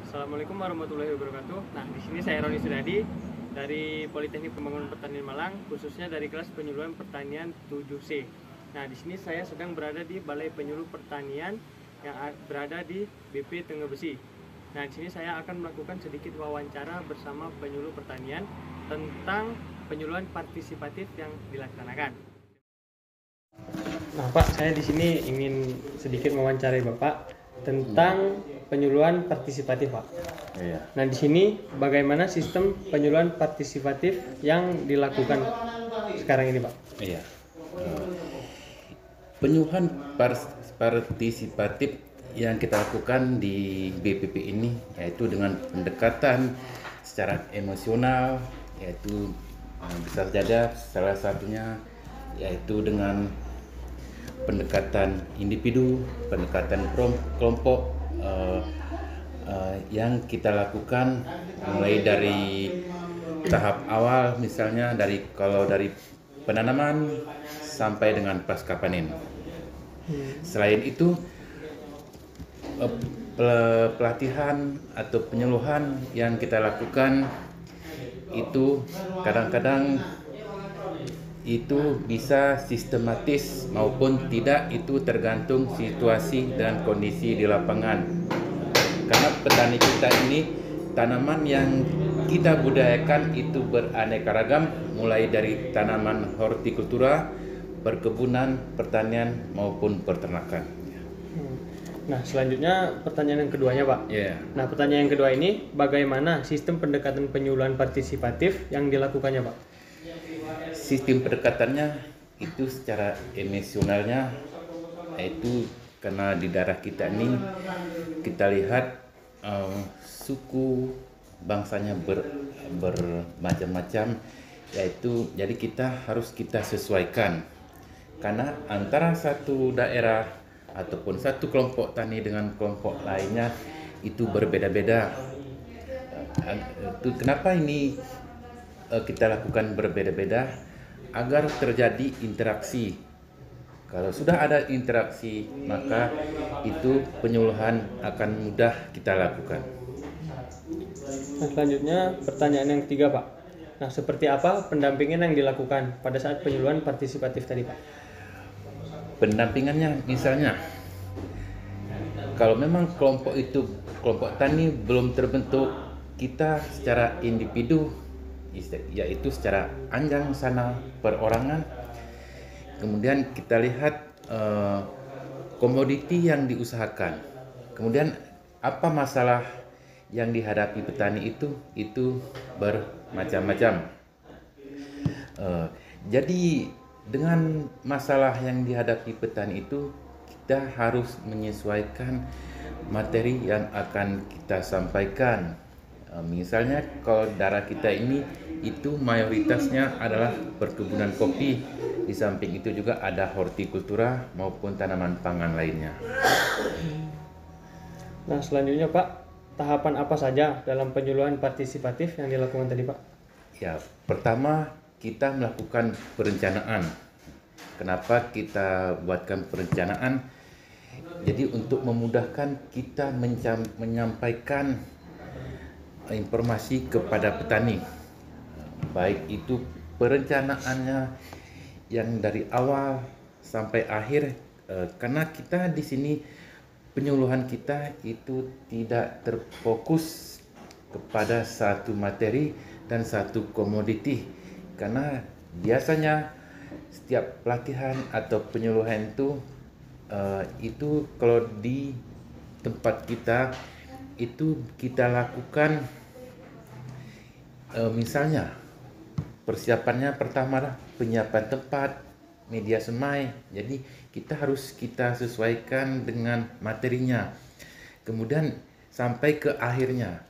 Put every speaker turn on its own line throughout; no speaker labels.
Assalamualaikum warahmatullahi wabarakatuh. Nah, di sini saya Roni Sudadi dari Politeknik Pembangunan Pertanian Malang, khususnya dari kelas penyuluhan pertanian 7C. Nah, di sini saya sedang berada di Balai Penyuluh Pertanian yang berada di BP Tengebesi. Nah, di sini saya akan melakukan sedikit wawancara bersama penyuluh pertanian tentang penyuluhan partisipatif yang dilaksanakan. Nah, Pak, saya di sini ingin sedikit mewawancarai Bapak tentang penyuluhan partisipatif, Pak.
Iya.
Nah, di sini bagaimana sistem penyuluhan partisipatif yang dilakukan sekarang ini, Pak?
Iya. Penyuluhan partisipatif yang kita lakukan di BPP ini yaitu dengan pendekatan secara emosional, yaitu bisa saja salah satunya yaitu dengan pendekatan individu, pendekatan kelompok yang kita lakukan mulai dari tahap awal, misalnya kalau dari penanaman sampai dengan pasca panen. Selain itu, pelatihan atau penyuluhan yang kita lakukan itu kadang-kadang itu bisa sistematis maupun tidak, itu tergantung situasi dan kondisi di lapangan. Karena petani kita ini, tanaman yang kita budayakan itu beraneka ragam, mulai dari tanaman hortikultura, perkebunan, pertanian maupun peternakan.
Nah, selanjutnya pertanyaan yang keduanya, Pak.
Yeah.
Nah, pertanyaan yang kedua ini, bagaimana sistem pendekatan penyuluhan partisipatif yang dilakukannya, Pak?
Sistem pendekatannya itu secara emosionalnya, yaitu karena di daerah kita ini kita lihat suku bangsanya bermacam-macam, yaitu jadi kita harus sesuaikan, karena antara satu daerah ataupun satu kelompok tani dengan kelompok lainnya itu berbeda-beda. Kenapa ini kita lakukan berbeda-beda? Agar terjadi interaksi. Kalau sudah ada interaksi, maka itu penyuluhan akan mudah kita lakukan.
Nah, selanjutnya pertanyaan yang ketiga, Pak. Nah, seperti apa pendampingan yang dilakukan pada saat penyuluhan partisipatif tadi, Pak?
Pendampingannya misalnya, kalau memang kelompok tani belum terbentuk, kita secara individu, yaitu secara anjang sana perorangan, kemudian kita lihat komoditi yang diusahakan, kemudian apa masalah yang dihadapi petani itu bermacam-macam. Jadi dengan masalah yang dihadapi petani itu, kita harus menyesuaikan materi yang akan kita sampaikan. Misalnya kalau daerah kita ini itu mayoritasnya adalah perkebunan kopi, di samping itu juga ada hortikultura maupun tanaman pangan lainnya.
Nah, selanjutnya, Pak, tahapan apa saja dalam penyuluhan partisipatif yang dilakukan tadi, Pak?
Ya, pertama kita melakukan perencanaan. Kenapa kita buatkan perencanaan? Jadi untuk memudahkan kita menyampaikan informasi kepada petani, baik itu perencanaannya yang dari awal sampai akhir, karena kita di sini penyuluhan kita itu tidak terfokus kepada satu materi dan satu komoditi, karena biasanya setiap pelatihan atau penyuluhan itu kalau di tempat kita itu kita lakukan, misalnya persiapannya pertama adalah penyiapan tempat, media semai. Jadi kita sesuaikan dengan materinya. Kemudian sampai ke akhirnya,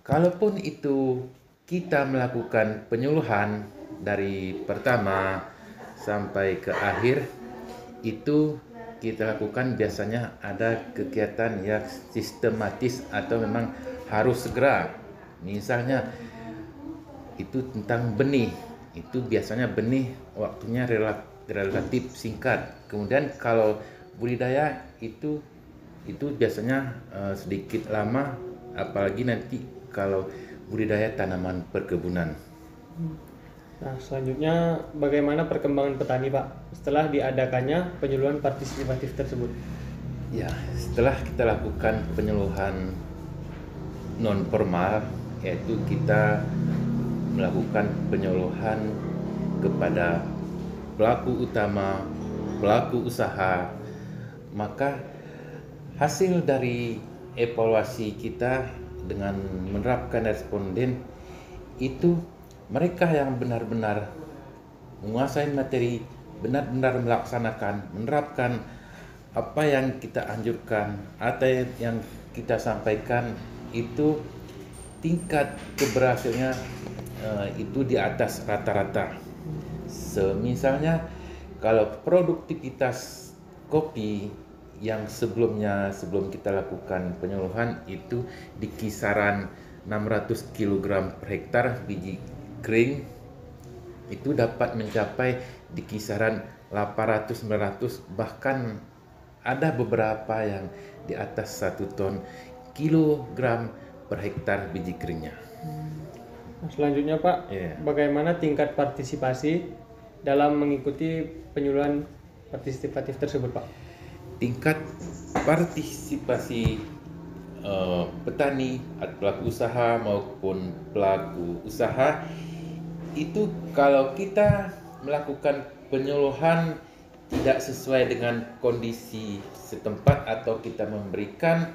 kalaupun itu kita melakukan penyuluhan dari pertama sampai ke akhir, itu kita lakukan biasanya ada kegiatan yang sistematis atau memang harus segera. Misalnya itu tentang benih, itu biasanya benih waktunya relatif singkat. Kemudian kalau budidaya itu biasanya sedikit lama apalagi nanti kalau budidaya tanaman perkebunan.
Nah, selanjutnya bagaimana perkembangan petani Pak setelah diadakannya penyuluhan partisipatif tersebut?
Ya, setelah kita lakukan penyuluhan non formal, yaitu kita melakukan penyuluhan kepada pelaku utama, pelaku usaha, maka hasil dari evaluasi kita dengan menerapkan responden itu mereka yang benar-benar menguasai materi, benar-benar melaksanakan, menerapkan apa yang kita anjurkan atau yang kita sampaikan, itu tingkat keberhasilannya itu di atas rata-rata. Misalnya kalau produktivitas kopi yang sebelum kita lakukan penyuluhan itu di kisaran 600 kg per hektar biji kering, itu dapat mencapai di kisaran 800-900, bahkan ada beberapa yang di atas 1 ton kilogram per hektar biji keringnya.
Nah, selanjutnya Pak, bagaimana tingkat partisipasi dalam mengikuti penyuluhan partisipatif tersebut Pak?
Tingkat partisipasi petani atau pelaku usaha maupun pelaku usaha itu kalau kita melakukan penyuluhan tidak sesuai dengan kondisi setempat atau kita memberikan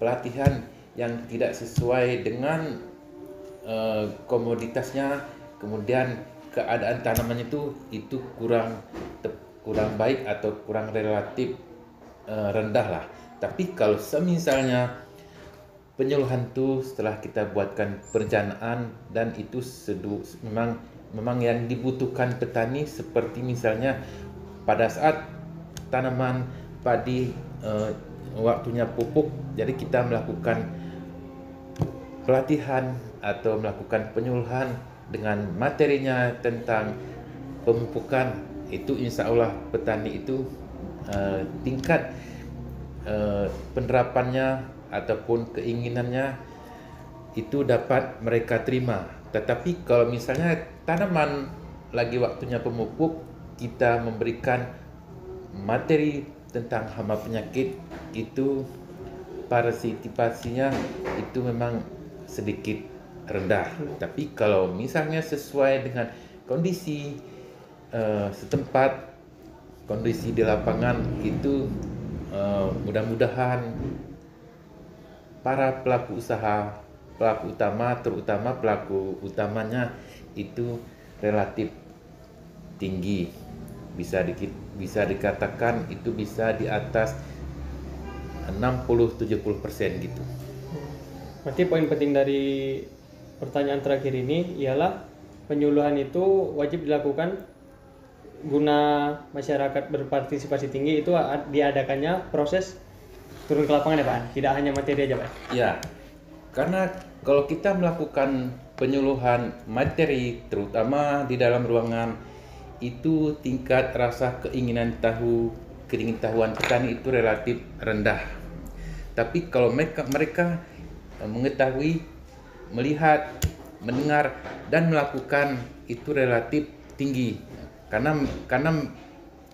pelatihan yang tidak sesuai dengan komoditasnya, kemudian keadaan tanaman itu kurang baik atau kurang relatif rendah lah. Tapi kalau semisalnya penyuluhan itu setelah kita buatkan perencanaan dan itu memang yang dibutuhkan petani, seperti misalnya pada saat tanaman padi waktunya pupuk, jadi kita melakukan pelatihan atau melakukan penyuluhan dengan materinya tentang pemupukan, itu insya Allah petani itu tingkat penerapannya ataupun keinginannya itu dapat mereka terima. Tetapi kalau misalnya tanaman lagi waktunya pemupuk, kita memberikan materi tentang hama penyakit, itu partisipasinya itu memang sedikit rendah. Tapi kalau misalnya sesuai dengan kondisi setempat, kondisi di lapangan, itu mudah-mudahan para pelaku usaha, pelaku utama, terutama pelaku utamanya itu relatif tinggi, bisa dikatakan itu bisa di atas 60-70% gitu.
Berarti poin penting dari pertanyaan terakhir ini ialah penyuluhan itu wajib dilakukan guna masyarakat berpartisipasi tinggi, itu diadakannya proses turun ke lapangan ya Pak? Tidak hanya materi aja Pak?
Ya, karena kalau kita melakukan penyuluhan materi terutama di dalam ruangan, itu tingkat rasa keingintahuan petani itu relatif rendah. Tapi kalau mereka mengetahui, melihat, mendengar dan melakukan, itu relatif tinggi. Karena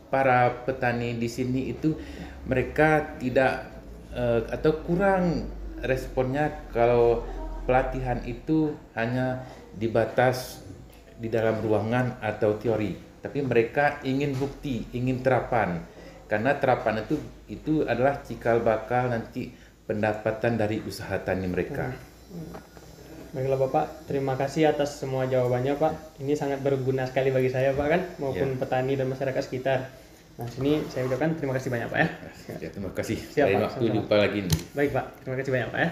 para petani di sini itu mereka tidak atau kurang responnya kalau pelatihan itu hanya dibatas di dalam ruangan atau teori, tapi mereka ingin bukti, ingin terapan, karena terapan itu adalah cikal bakal nanti pendapatan dari usaha tani mereka.
Baiklah Bapak, terima kasih atas semua jawabannya Pak. Ini sangat berguna sekali bagi saya Pak kan, maupun petani dan masyarakat sekitar. Nah, sini saya ucapkan terima kasih banyak Pak ya.
Ya, terima kasih.
Siap,
Lain
Pak,
waktu jumpa lagi.
Baik Pak, terima kasih banyak Pak ya.